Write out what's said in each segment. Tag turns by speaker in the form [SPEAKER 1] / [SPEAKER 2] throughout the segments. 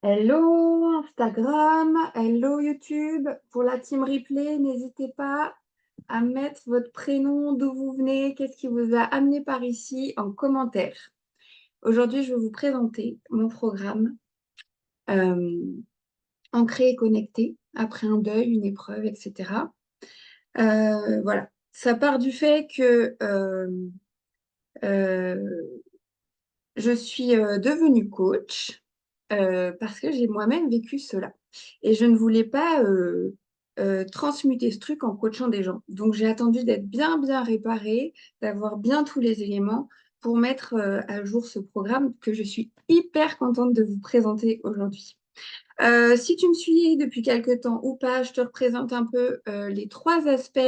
[SPEAKER 1] Hello Instagram, hello YouTube. Pour la team replay, n'hésitez pas à mettre votre prénom, d'où vous venez, qu'est-ce qui vous a amené par ici en commentaire. Aujourd'hui, je vais vous présenter mon programme euh, Ancré et connecté après un deuil, une épreuve, etc. Voilà, ça part du fait que euh, je suis devenue coach parce que j'ai moi-même vécu cela. Et je ne voulais pas transmuter ce truc en coachant des gens. Donc j'ai attendu d'être bien, bien réparée, d'avoir bien tous les éléments pour mettre à jour ce programme que je suis hyper contente de vous présenter aujourd'hui. Si tu me suis depuis quelque temps ou pas, je te représente un peu les trois aspects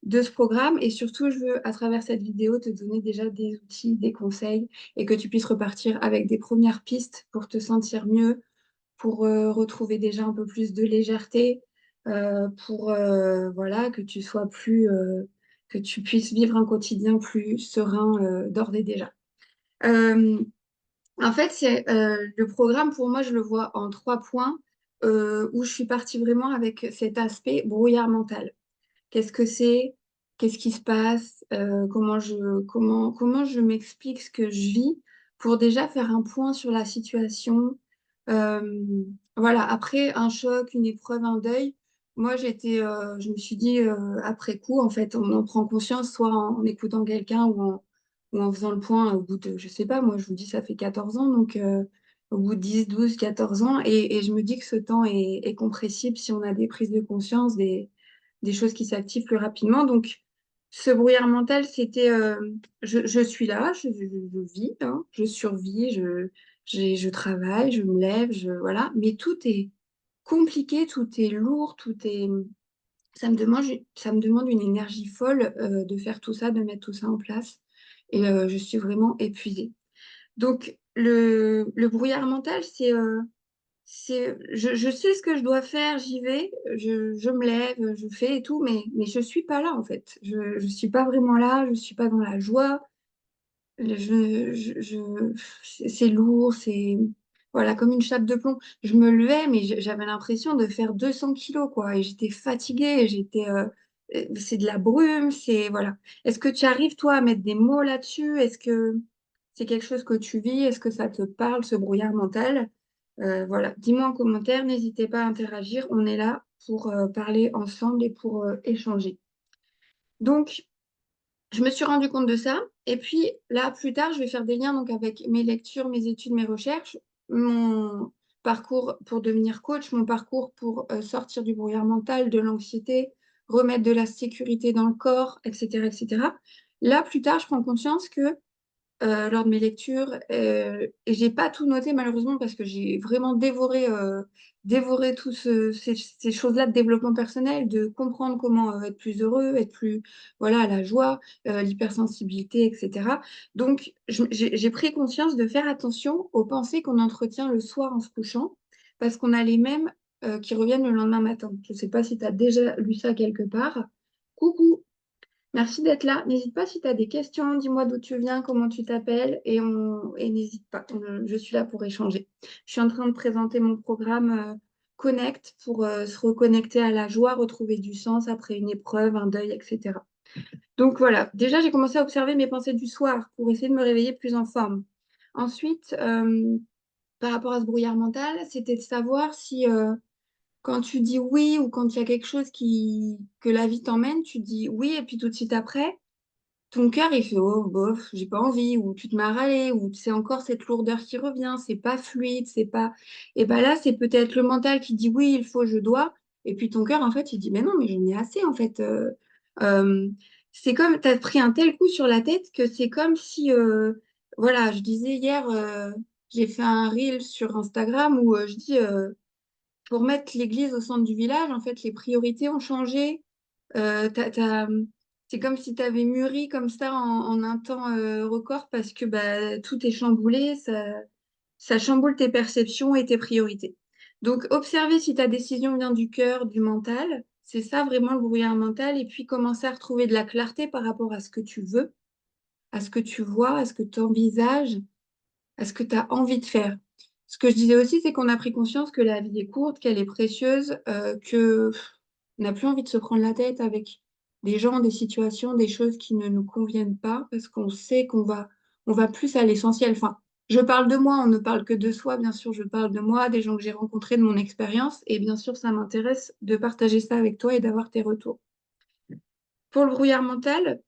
[SPEAKER 1] de ce programme et surtout, je veux à travers cette vidéo te donner déjà des outils, des conseils et que tu puisses repartir avec des premières pistes pour te sentir mieux, pour retrouver déjà un peu plus de légèreté, pour voilà, que tu sois plus, que tu puisses vivre un quotidien plus serein d'ores et déjà. Euh, En fait, c'est le programme, pour moi, je le vois en trois points où je suis partie vraiment avec cet aspect brouillard mental. Qu'est-ce que c'est? Qu'est-ce qui se passe? Comment je m'explique ce que je vis pour déjà faire un point sur la situation. Euh, voilà, après un choc, une épreuve, un deuil, moi je me suis dit après coup, en fait, on en prend conscience soit en écoutant quelqu'un ou en faisant le point au bout de, je sais pas, moi je vous dis ça fait 14 ans, donc au bout de 10, 12, 14 ans, et je me dis que ce temps est compressible si on a des prises de conscience, des choses qui s'activent plus rapidement. Donc, ce brouillard mental, c'était je suis là, je vis, hein, je survis, je travaille, je me lève, voilà. Mais tout est compliqué, tout est lourd, ça me demande une énergie folle de faire tout ça, de mettre tout ça en place. Et je suis vraiment épuisée. Donc, le brouillard mental, je sais ce que je dois faire, j'y vais, je me lève, je fais et tout, mais je suis pas là en fait. Je suis pas vraiment là, je suis pas dans la joie. C'est lourd, c'est voilà, comme une chape de plomb. Je me levais, mais j'avais l'impression de faire 200 kilos, quoi. Et j'étais fatiguée, c'est de la brume, c'est voilà. Est-ce que tu arrives, toi, à mettre des mots là-dessus? Est-ce que c'est quelque chose que tu vis? Est-ce que ça te parle, ce brouillard mental? Voilà, dis-moi en commentaire, n'hésitez pas à interagir. On est là pour parler ensemble et pour échanger. Donc, je me suis rendu compte de ça. Et puis là, plus tard, je vais faire des liens donc, avec mes lectures, mes études, mes recherches, mon parcours pour devenir coach, mon parcours pour sortir du brouillard mental, de l'anxiété, remettre de la sécurité dans le corps, etc., etc. Là, plus tard, je prends conscience que lors de mes lectures. Et j'ai pas tout noté malheureusement parce que j'ai vraiment dévoré toutes ces choses-là de développement personnel, de comprendre comment être plus heureux, être plus, voilà, la joie, l'hypersensibilité, etc. Donc, j'ai pris conscience de faire attention aux pensées qu'on entretient le soir en se couchant parce qu'on a les mêmes qui reviennent le lendemain matin. Je sais pas si tu as déjà lu ça quelque part. Coucou! Merci d'être là. N'hésite pas si tu as des questions, dis-moi d'où tu viens, comment tu t'appelles et n'hésite pas, je suis là pour échanger. Je suis en train de présenter mon programme Connect pour se reconnecter à la joie, retrouver du sens après une épreuve, un deuil, etc. Donc voilà, déjà j'ai commencé à observer mes pensées du soir pour essayer de me réveiller plus en forme. Ensuite, par rapport à ce brouillard mental, c'était de savoir si quand tu dis oui ou quand il y a quelque chose que la vie t'emmène, tu dis oui et puis tout de suite après ton cœur, il fait oh, bof, j'ai pas envie, ou tu te mets à râler, ou c'est encore cette lourdeur qui revient, c'est pas fluide, c'est pas. Et ben là, c'est peut-être le mental qui dit oui, il faut, je dois, et puis ton cœur, en fait, il dit mais non, mais j'en ai assez, en fait. Euh, c'est comme, t'as pris un tel coup sur la tête que c'est comme si, voilà, je disais hier, j'ai fait un reel sur Instagram où je dis, pour mettre l'église au centre du village, en fait, les priorités ont changé. C'est comme si tu avais mûri comme ça en un temps record parce que bah, tout est chamboulé, ça chamboule tes perceptions et tes priorités. Donc, observer si ta décision vient du cœur, du mental, c'est ça vraiment le brouillard mental, et puis commencer à retrouver de la clarté par rapport à ce que tu veux, à ce que tu vois, à ce que tu envisages, à ce que tu as envie de faire. Ce que je disais aussi, c'est qu'on a pris conscience que la vie est courte, qu'elle est précieuse, on n'a plus envie de se prendre la tête avec des gens, des situations, des choses qui ne nous conviennent pas, parce qu'on sait on va plus à l'essentiel. Enfin, je parle de moi, on ne parle que de soi, bien sûr, je parle de moi, des gens que j'ai rencontrés, de mon expérience, et bien sûr, ça m'intéresse de partager ça avec toi et d'avoir tes retours. Pour le brouillard mental,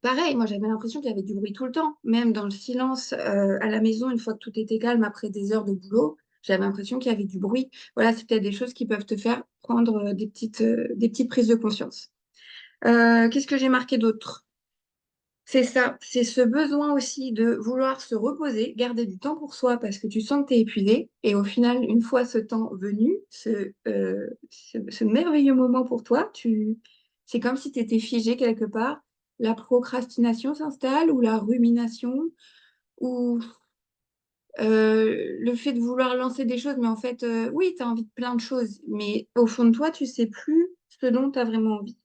[SPEAKER 1] pareil, moi j'avais l'impression qu'il y avait du bruit tout le temps, même dans le silence à la maison, une fois que tout était calme après des heures de boulot, j'avais l'impression qu'il y avait du bruit. Voilà, c'est peut-être des choses qui peuvent te faire prendre des petites prises de conscience. Qu'est-ce que j'ai marqué d'autre? C'est ça, c'est ce besoin aussi de vouloir se reposer, garder du temps pour soi parce que tu sens que tu es épuisé. Et au final, une fois ce temps venu, ce merveilleux moment pour toi, c'est comme si tu étais figé quelque part. La procrastination s'installe ou la rumination ou le fait de vouloir lancer des choses. Mais en fait, oui, tu as envie de plein de choses. Mais au fond de toi, tu sais plus ce dont tu as vraiment envie.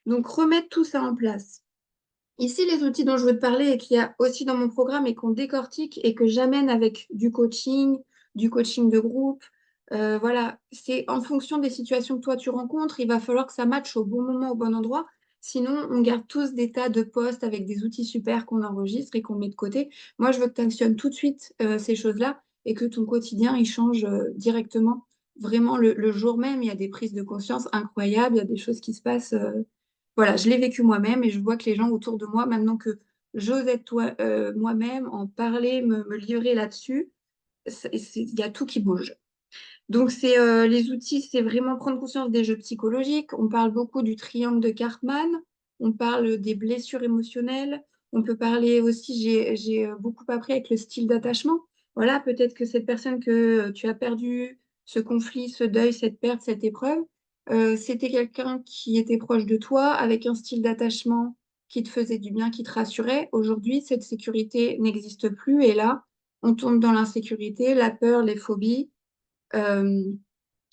[SPEAKER 1] Donc, remettre tout ça en place. Ici, les outils dont je veux te parler et qu'il y a aussi dans mon programme et qu'on décortique et que j'amène avec du coaching de groupe, voilà, c'est en fonction des situations que toi tu rencontres, il va falloir que ça matche au bon moment, au bon endroit. Sinon, on garde tous des tas de posts avec des outils super qu'on enregistre et qu'on met de côté. Moi, je veux que tu actionnes tout de suite ces choses-là et que ton quotidien, il change directement. Vraiment, le jour même, il y a des prises de conscience incroyables, il y a des choses qui se passent. Voilà, je l'ai vécu moi-même et je vois que les gens autour de moi, maintenant que j'ose être moi-même, en parler, me livrer là-dessus, il y a tout qui bouge. Donc, les outils, c'est vraiment prendre conscience des jeux psychologiques. On parle beaucoup du triangle de Cartman, on parle des blessures émotionnelles, on peut parler aussi, j'ai beaucoup appris avec le style d'attachement. Voilà, peut-être que cette personne que tu as perdue, ce conflit, ce deuil, cette perte, cette épreuve, c'était quelqu'un qui était proche de toi, avec un style d'attachement qui te faisait du bien, qui te rassurait. Aujourd'hui, cette sécurité n'existe plus et là, on tombe dans l'insécurité, la peur, les phobies euh,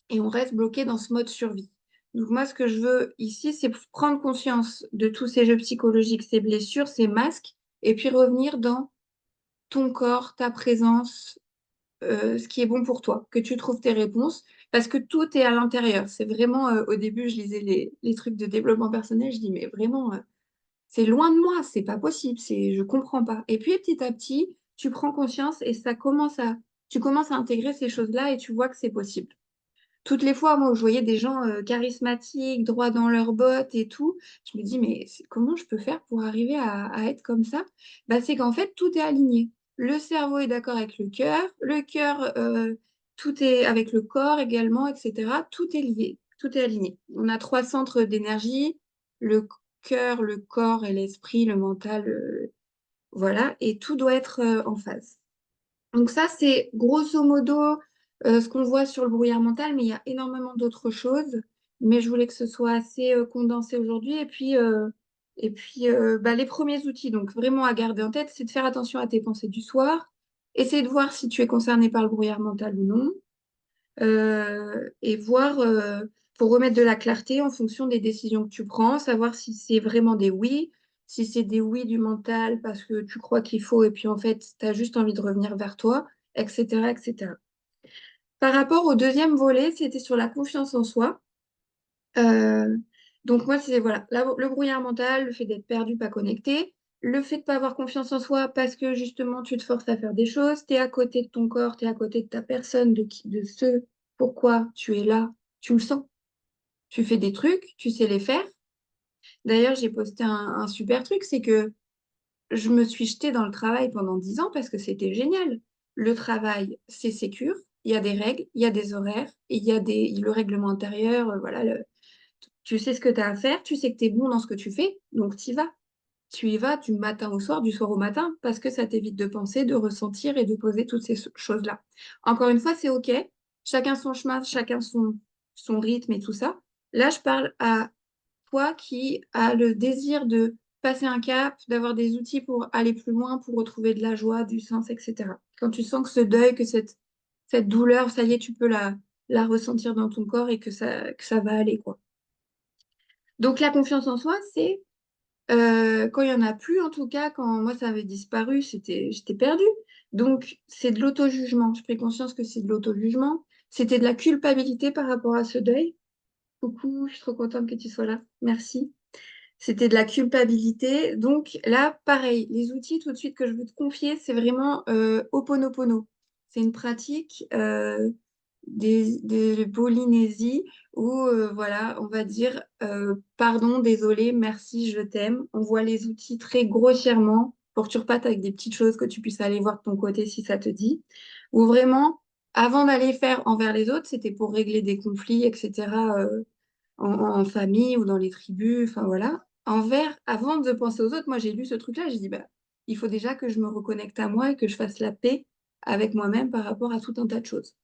[SPEAKER 1] et on reste bloqué dans ce mode survie. Donc moi, ce que je veux ici, c'est prendre conscience de tous ces jeux psychologiques, ces blessures, ces masques, et puis revenir dans ton corps, ta présence, ce qui est bon pour toi, que tu trouves tes réponses, parce que tout est à l'intérieur. C'est vraiment, au début, je lisais les trucs de développement personnel, je dis, mais vraiment, c'est loin de moi, c'est pas possible, je comprends pas. Et puis petit à petit, tu prends conscience et tu commences à intégrer ces choses-là et tu vois que c'est possible. Toutes les fois, moi, où je voyais des gens charismatiques, droits dans leurs bottes et tout, je me dis, mais comment je peux faire pour arriver à être comme ça? Bah, c'est qu'en fait, tout est aligné. Le cerveau est d'accord avec le cœur, tout est avec le corps également, etc. Tout est lié, tout est aligné. On a trois centres d'énergie, le cœur, le corps et l'esprit, le mental, voilà, et tout doit être en phase. Donc ça, c'est grosso modo ce qu'on voit sur le brouillard mental, mais il y a énormément d'autres choses. Mais je voulais que ce soit assez condensé aujourd'hui. Bah, les premiers outils, donc vraiment à garder en tête, c'est de faire attention à tes pensées du soir. Essayer de voir si tu es concerné par le brouillard mental ou non. Et voir pour remettre de la clarté en fonction des décisions que tu prends, savoir si c'est vraiment des oui, si c'est des oui du mental parce que tu crois qu'il faut et puis en fait, tu as juste envie de revenir vers toi, etc., etc. Par rapport au deuxième volet, c'était sur la confiance en soi. Euh, donc moi, c'est voilà, le brouillard mental, le fait d'être perdu, pas connecté, le fait de pas avoir confiance en soi parce que justement tu te forces à faire des choses, tu es à côté de ton corps, tu es à côté de ta personne, de ce pourquoi tu es là, tu le sens. Tu fais des trucs, tu sais les faire. D'ailleurs, j'ai posté un super truc, c'est que je me suis jetée dans le travail pendant 10 ans parce que c'était génial. Le travail, c'est sécure, il y a des règles, il y a des horaires, il y a le règlement intérieur, voilà, tu sais ce que tu as à faire, tu sais que tu es bon dans ce que tu fais, donc tu y vas. Tu y vas du matin au soir, du soir au matin, parce que ça t'évite de penser, de ressentir et de poser toutes ces choses-là. Encore une fois, c'est OK. Chacun son chemin, chacun son rythme et tout ça. Là, je parle à toi qui as le désir de passer un cap, d'avoir des outils pour aller plus loin, pour retrouver de la joie, du sens, etc. Quand tu sens que ce deuil, que cette douleur, ça y est, tu peux la ressentir dans ton corps et que ça va aller, quoi. Donc la confiance en soi, c'est quand il n'y en a plus, en tout cas, quand moi ça avait disparu, j'étais perdue. Donc, c'est de l'auto-jugement. Je pris conscience que c'est de l'auto-jugement. C'était de la culpabilité par rapport à ce deuil. Coucou, je suis trop contente que tu sois là. Merci. C'était de la culpabilité. Donc là, pareil, les outils tout de suite que je veux te confier, c'est vraiment Ho'oponopono. C'est une pratique des Polynésie où, voilà, on va dire pardon, désolé, merci, je t'aime. On voit les outils très grossièrement pour que tu repartes avec des petites choses que tu puisses aller voir de ton côté si ça te dit. Ou vraiment, avant d'aller faire envers les autres, c'était pour régler des conflits, etc. En famille ou dans les tribus, enfin voilà. Avant de penser aux autres, moi j'ai lu ce truc-là, j'ai dit, bah, il faut déjà que je me reconnecte à moi et que je fasse la paix avec moi-même par rapport à tout un tas de choses.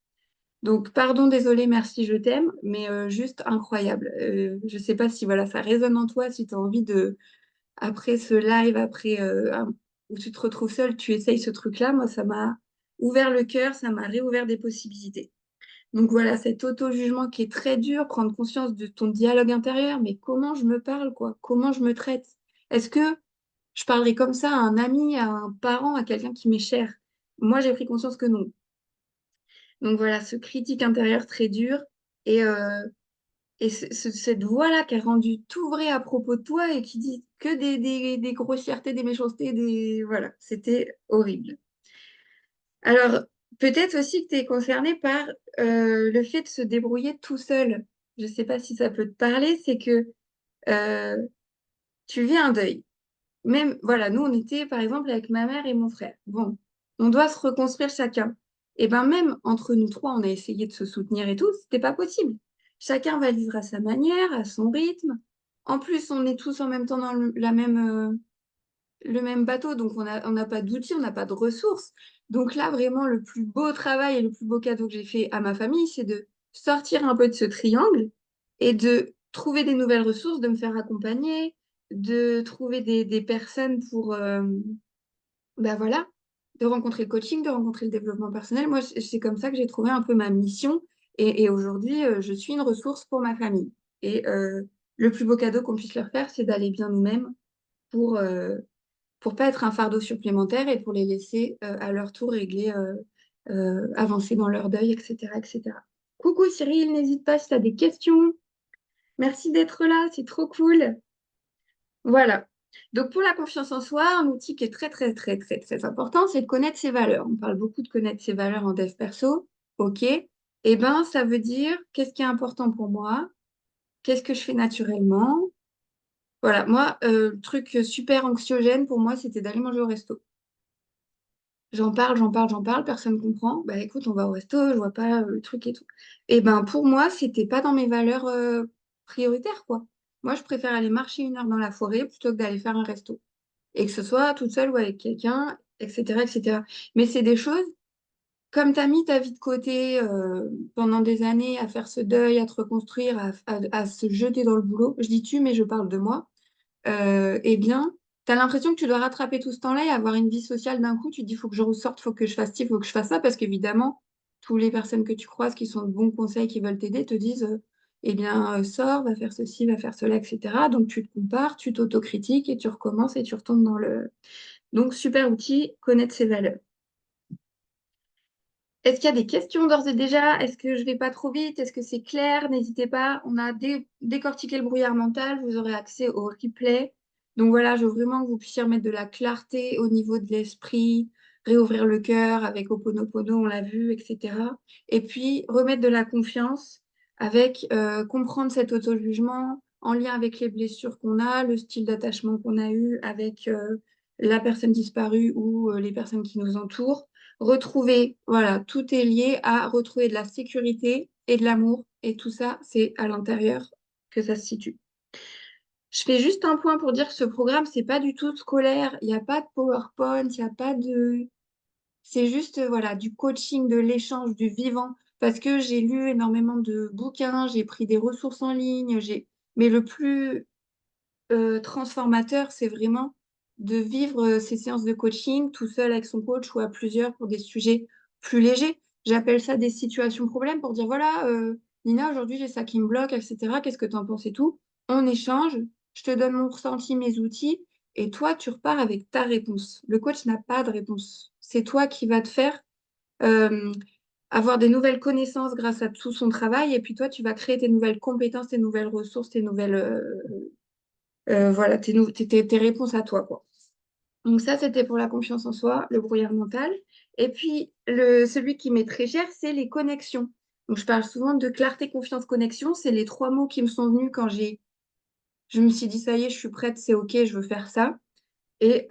[SPEAKER 1] Donc, pardon, désolé, merci, je t'aime, mais juste incroyable. Je sais pas si voilà, ça résonne en toi, si tu as envie de, après ce live, où tu te retrouves seul, tu essayes ce truc-là. Moi, ça m'a ouvert le cœur, ça m'a réouvert des possibilités. Donc voilà, cet auto-jugement qui est très dur, prendre conscience de ton dialogue intérieur, mais comment je me parle, quoi? Comment je me traite? Est-ce que je parlerai comme ça à un ami, à un parent, à quelqu'un qui m'est cher? Moi, j'ai pris conscience que non. Donc voilà, ce critique intérieur très dur et, cette voix-là qui a rendu tout vrai à propos de toi et qui dit que des grossièretés, des méchancetés, des... Voilà, c'était horrible. Alors, peut-être aussi que tu es concerné par le fait de se débrouiller tout seul. Je ne sais pas si ça peut te parler, c'est que euh, tu vis un deuil. Même, voilà, nous, on était, par exemple, avec ma mère et mon frère. Bon, on doit se reconstruire chacun. Et ben même entre nous trois, on a essayé de se soutenir et tout, c'était pas possible. Chacun va vivre à sa manière, à son rythme. En plus, on est tous en même temps dans le même bateau, donc on n'a pas d'outils, on n'a pas de ressources. Donc là, vraiment, le plus beau travail et le plus beau cadeau que j'ai fait à ma famille, c'est de sortir un peu de ce triangle et de trouver des nouvelles ressources, de me faire accompagner, de trouver des personnes pour, ben voilà, de rencontrer le coaching, de rencontrer le développement personnel. Moi, c'est comme ça que j'ai trouvé un peu ma mission. Et aujourd'hui, je suis une ressource pour ma famille. Et le plus beau cadeau qu'on puisse leur faire, c'est d'aller bien nous-mêmes pour pas être un fardeau supplémentaire et pour les laisser à leur tour régler, avancer dans leur deuil, etc., etc. Coucou Cyril, n'hésite pas si tu as des questions. Merci d'être là, c'est trop cool. Voilà. Donc pour la confiance en soi, un outil qui est très, très, très, très, très important, c'est de connaître ses valeurs. On parle beaucoup de connaître ses valeurs en dev perso. OK. Eh ben, ça veut dire qu'est-ce qui est important pour moi, qu'est-ce que je fais naturellement. Voilà, moi, le truc super anxiogène pour moi, c'était d'aller manger au resto. J'en parle, j'en parle, j'en parle, personne comprend. Bah écoute, on va au resto, je vois pas le truc et tout. Et ben pour moi, c'était pas dans mes valeurs prioritaires, quoi. Moi, je préfère aller marcher 1 heure dans la forêt plutôt que d'aller faire un resto. Et que ce soit toute seule ou avec quelqu'un, etc., etc. Mais c'est des choses, comme tu as mis ta vie de côté pendant des années à faire ce deuil, à te reconstruire, à se jeter dans le boulot. Je dis tu, mais je parle de moi eh bien, tu as l'impression que tu dois rattraper tout ce temps-là et avoir une vie sociale d'un coup. Tu te dis, il faut que je ressorte, il faut que je fasse ci, il faut que je fasse ça, parce qu'évidemment, toutes les personnes que tu croises qui sont de bons conseils, qui veulent t'aider, te disent, eh bien, sors, va faire ceci, va faire cela, etc. Donc, tu te compares, tu t'autocritiques et tu recommences et tu retombes dans le... Donc, super outil, connaître ses valeurs. Est-ce qu'il y a des questions d'ores et déjà? Est-ce que je vais pas trop vite? Est-ce que c'est clair? N'hésitez pas. On a décortiqué le brouillard mental. Vous aurez accès au replay. Donc voilà, je veux vraiment que vous puissiez remettre de la clarté au niveau de l'esprit, réouvrir le cœur avec Ho'oponopono, on l'a vu, etc. Et puis remettre de la confiance avec comprendre cet auto-jugement en lien avec les blessures qu'on a, le style d'attachement qu'on a eu avec la personne disparue ou les personnes qui nous entourent retrouver, voilà, tout est lié à retrouver de la sécurité et de l'amour. Et tout ça, c'est à l'intérieur que ça se situe. Je fais juste un point pour dire que ce programme, c'est pas du tout scolaire. Il n'y a pas de PowerPoint, il n'y a pas de... C'est juste, voilà, du coaching, de l'échange, du vivant. Parce que j'ai lu énormément de bouquins, j'ai pris des ressources en ligne, Mais le plus transformateur, c'est vraiment de vivre ces séances de coaching tout seul avec son coach ou à plusieurs pour des sujets plus légers. J'appelle ça des situations problèmes pour dire, voilà, Nina, aujourd'hui j'ai ça qui me bloque, etc. Qu'est-ce que tu en penses et tout? On échange, je te donne mon ressenti, mes outils, et toi, tu repars avec ta réponse. Le coach n'a pas de réponse. C'est toi qui vas te faire euh, avoir des nouvelles connaissances grâce à tout son travail, et puis toi, tu vas créer tes nouvelles compétences, tes nouvelles ressources, tes nouvelles, voilà, tes réponses à toi, quoi. Donc ça, c'était pour la confiance en soi, le brouillard mental. Et puis, celui qui m'est très cher, c'est les connexions. Donc, je parle souvent de clarté, confiance, connexion. C'est les trois mots qui me sont venus quand je me suis dit, ça y est, je suis prête, c'est OK, je veux faire ça. Et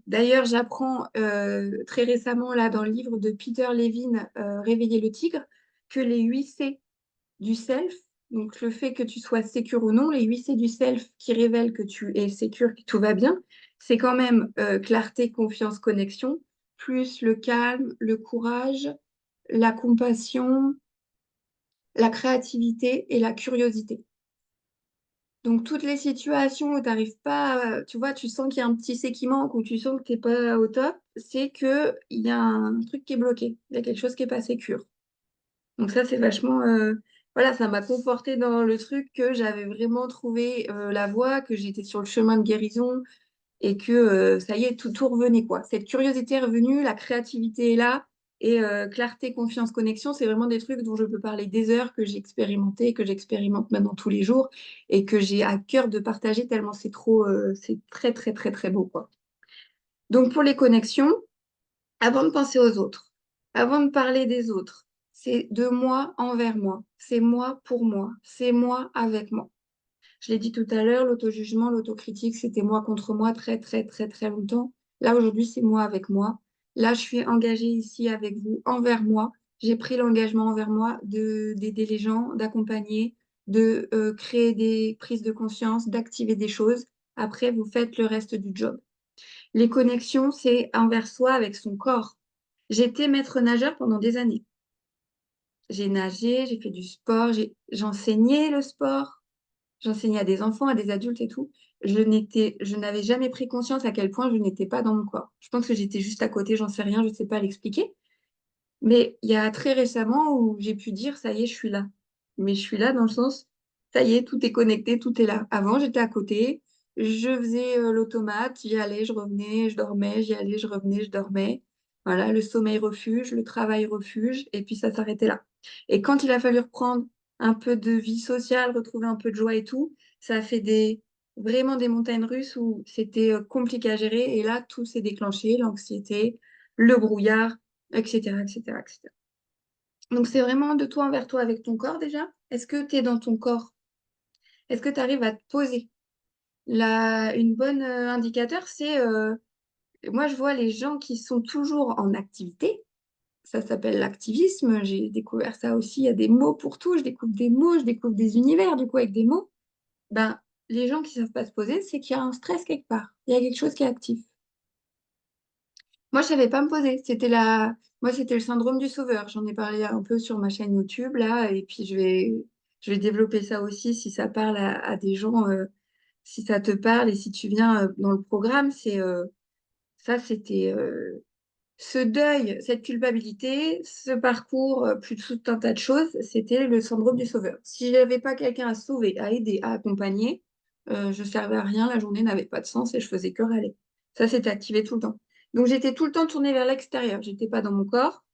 [SPEAKER 1] d'ailleurs, j'apprends très récemment, là, dans le livre de Peter Levine, Réveiller le tigre, que les 8 C du self, donc le fait que tu sois sécure ou non, les 8 C du self qui révèlent que tu es sécure, que tout va bien, c'est quand même clarté, confiance, connexion, plus le calme, le courage, la compassion, la créativité et la curiosité. Donc, toutes les situations où tu n'arrives pas, tu vois, tu sens qu'il y a un petit C qui manque ou tu sens que tu n'es pas au top, c'est qu'il y a un truc qui est bloqué, il y a quelque chose qui n'est pas sécure. Donc ça, c'est vachement... voilà, ça m'a conforté dans le truc que j'avais vraiment trouvé la voie, que j'étais sur le chemin de guérison et que ça y est, tout revenait, quoi. Cette curiosité est revenue, la créativité est là et clarté, confiance, connexion, c'est vraiment des trucs dont je peux parler des heures que j'ai expérimenté, que j'expérimente maintenant tous les jours et que j'ai à cœur de partager tellement c'est trop, c'est très, très, très, très beau, quoi. Donc pour les connexions, avant de penser aux autres, avant de parler des autres, c'est de moi envers moi, c'est moi pour moi, c'est moi avec moi. Je l'ai dit tout à l'heure, l'auto-jugement, l'autocritique, c'était moi contre moi très, très, très, très longtemps. Là, aujourd'hui, c'est moi avec moi. Là, je suis engagée ici avec vous, envers moi. J'ai pris l'engagement envers moi d'aider les gens, d'accompagner, de créer des prises de conscience, d'activer des choses. Après, vous faites le reste du job. Les connexions, c'est envers soi avec son corps. J'étais maître nageur pendant des années. J'ai nagé, j'ai fait du sport, j'enseignais le sport, j'enseignais à des enfants, à des adultes et tout. Je n'avais jamais pris conscience à quel point je n'étais pas dans mon corps. Je pense que j'étais juste à côté, j'en sais rien, je ne sais pas l'expliquer. Mais il y a très récemment où j'ai pu dire, ça y est, je suis là. Mais je suis là dans le sens, ça y est, tout est connecté, tout est là. Avant, j'étais à côté, je faisais l'automate, j'y allais, je revenais, je dormais, j'y allais, je revenais, je dormais. Voilà, le sommeil refuge, le travail refuge, et puis ça s'arrêtait là. Et quand il a fallu reprendre un peu de vie sociale, retrouver un peu de joie et tout, ça a fait vraiment des montagnes russes où c'était compliqué à gérer. Et là, tout s'est déclenché, l'anxiété, le brouillard, etc., etc., etc. Donc, c'est vraiment de toi envers toi avec ton corps déjà. Est-ce que tu es dans ton corps? Est-ce que tu arrives à te poser? Une bonne indicateur, c'est, moi, je vois les gens qui sont toujours en activité. Ça s'appelle l'activisme. J'ai découvert ça aussi. Il y a des mots pour tout. Je découvre des mots, je découvre des univers, du coup, avec des mots. Ben, les gens qui ne savent pas se poser, c'est qu'il y a un stress quelque part. Il y a quelque chose qui est actif. Moi, je savais pas me poser. Moi, c'était le syndrome du sauveur. J'en ai parlé un peu sur ma chaîne YouTube là, et puis je vais développer ça aussi si ça parle à des gens, si ça te parle et si tu viens dans le programme. C'était ce deuil, cette culpabilité, ce parcours, plus tout un tas de choses. C'était le syndrome du sauveur. Si j'avais pas quelqu'un à sauver, à aider, à accompagner, je servais à rien. La journée n'avait pas de sens et je faisais que râler. Ça, s'était activé tout le temps. Donc j'étais tout le temps tournée vers l'extérieur. J'étais pas dans mon corps.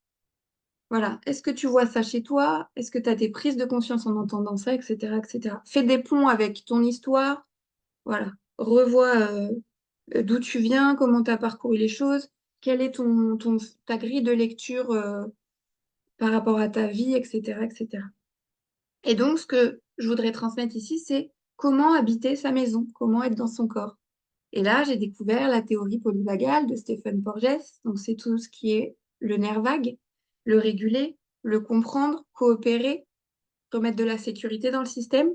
[SPEAKER 1] Voilà. Est-ce que tu vois ça chez toi? Est-ce que tu as des prises de conscience en entendant ça, etc., etc. Fais des ponts avec ton histoire. Voilà. Revois d'où tu viens, comment tu as parcouru les choses, quelle est ta grille de lecture par rapport à ta vie, etc., etc. Et donc, ce que je voudrais transmettre ici, c'est comment habiter sa maison, comment être dans son corps. Et là, j'ai découvert la théorie polyvagale de Stephen Porges. Donc, c'est tout ce qui est le nerf vague, le réguler, le comprendre, coopérer, remettre de la sécurité dans le système.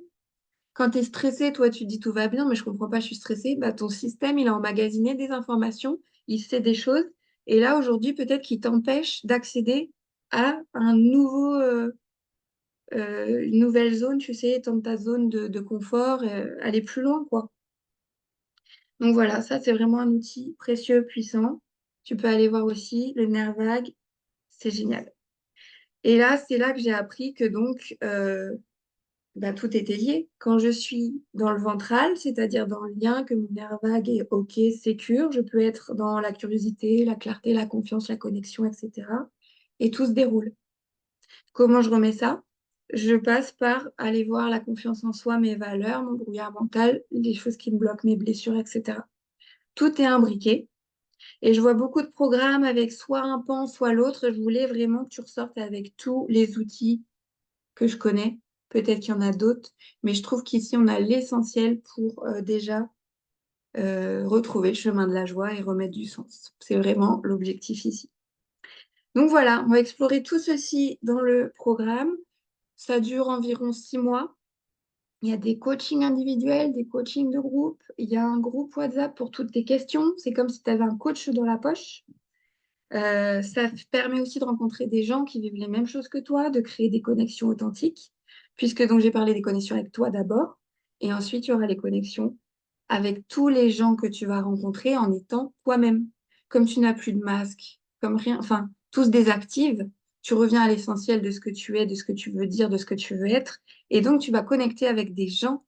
[SPEAKER 1] Quand tu es stressé, toi, tu dis tout va bien, mais je comprends pas, je suis stressée. Bah, ton système, il a emmagasiné des informations, il sait des choses. Et là, aujourd'hui, peut-être qu'il t'empêche d'accéder à une nouvelle zone, tu sais, dans ta zone de confort, aller plus loin, quoi. Donc voilà, ça c'est vraiment un outil précieux, puissant. Tu peux aller voir aussi le nerf vague, c'est génial. Et là, c'est là que j'ai appris que donc bah, tout était lié. Quand je suis dans le ventral, c'est-à-dire dans le lien, que mon nerf vague est OK, sécure, je peux être dans la curiosité, la clarté, la confiance, la connexion, etc. Et tout se déroule. Comment je remets ça? Je passe par aller voir la confiance en soi, mes valeurs, mon brouillard mental, les choses qui me bloquent, mes blessures, etc. Tout est imbriqué. Et je vois beaucoup de programmes avec soit un pan, soit l'autre. Je voulais vraiment que tu ressortes avec tous les outils que je connais. Peut-être qu'il y en a d'autres, mais je trouve qu'ici, on a l'essentiel pour déjà retrouver le chemin de la joie et remettre du sens. C'est vraiment l'objectif ici. Donc voilà, on va explorer tout ceci dans le programme. Ça dure environ 6 mois. Il y a des coachings individuels, des coachings de groupe. Il y a un groupe WhatsApp pour toutes tes questions. C'est comme si tu avais un coach dans la poche. Ça permet aussi de rencontrer des gens qui vivent les mêmes choses que toi, de créer des connexions authentiques, puisque donc j'ai parlé des connexions avec toi d'abord, et ensuite il y aura les connexions avec tous les gens que tu vas rencontrer en étant toi-même. Comme tu n'as plus de masque, comme rien, enfin, tout se désactive, tu reviens à l'essentiel de ce que tu es, de ce que tu veux dire, de ce que tu veux être, et donc tu vas connecter avec des gens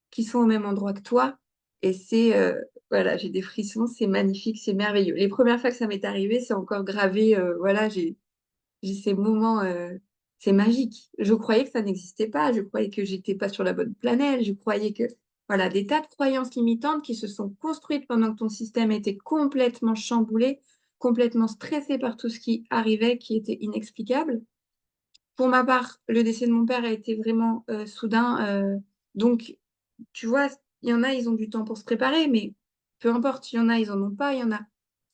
[SPEAKER 1] qui sont au même endroit que toi. Et voilà, j'ai des frissons, c'est magnifique, c'est merveilleux. Les premières fois que ça m'est arrivé, c'est encore gravé, voilà, j'ai ces moments, c'est magique. Je croyais que ça n'existait pas, je croyais que j'étais pas sur la bonne planète, je croyais que, voilà, des tas de croyances limitantes qui se sont construites pendant que ton système était complètement chamboulé, complètement stressé par tout ce qui arrivait, qui était inexplicable. Pour ma part, le décès de mon père a été vraiment soudain. Donc, tu vois, il y en a, ils ont du temps pour se préparer, mais peu importe, il y en a, ils en ont pas, il y en a.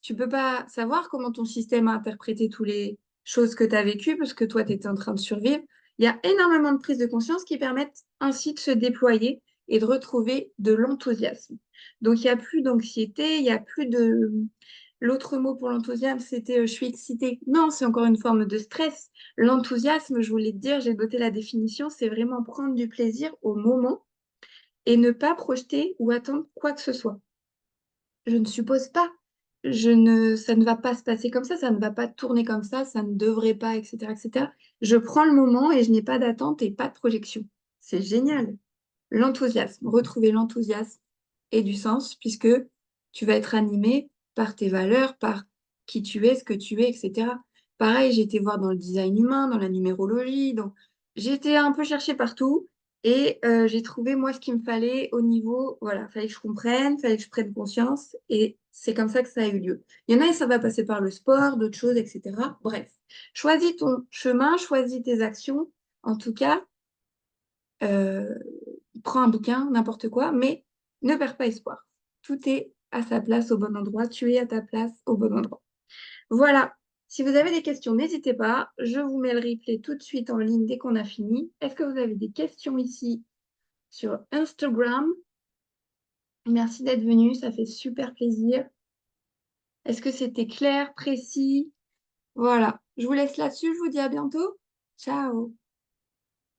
[SPEAKER 1] Tu peux pas savoir comment ton système a interprété toutes les choses que tu as vécues parce que toi, tu étais en train de survivre. Il y a énormément de prises de conscience qui permettent ainsi de se déployer et de retrouver de l'enthousiasme. Donc, il n'y a plus d'anxiété, il n'y a plus de... L'autre mot pour l'enthousiasme, c'était je suis excitée. Non, c'est encore une forme de stress. L'enthousiasme, je voulais te dire, j'ai noté la définition, c'est vraiment prendre du plaisir au moment et ne pas projeter ou attendre quoi que ce soit. Je ne suppose pas. Ça ne va pas se passer comme ça ne va pas tourner comme ça ne devrait pas, etc., etc. Je prends le moment et je n'ai pas d'attente et pas de projection. C'est génial. L'enthousiasme, retrouver l'enthousiasme et du sens, puisque tu vas être animé par tes valeurs, par qui tu es, ce que tu es, etc. Pareil, j'ai été voir dans le design humain, dans la numérologie, donc j'ai été un peu chercher partout et j'ai trouvé moi ce qu'il me fallait au niveau, voilà, fallait que je comprenne, fallait que je prenne conscience et c'est comme ça que ça a eu lieu. Il y en a et ça va passer par le sport, d'autres choses, etc. Bref, choisis ton chemin, choisis tes actions. En tout cas, euh, prends un bouquin, n'importe quoi, mais ne perds pas espoir. Tout est à sa place au bon endroit. Tu es à ta place au bon endroit. Voilà. Si vous avez des questions, n'hésitez pas. Je vous mets le replay tout de suite en ligne dès qu'on a fini. Est-ce que vous avez des questions ici sur Instagram? Merci d'être venu, ça fait super plaisir. Est-ce que c'était clair, précis? Voilà. Je vous laisse là-dessus. Je vous dis à bientôt. Ciao.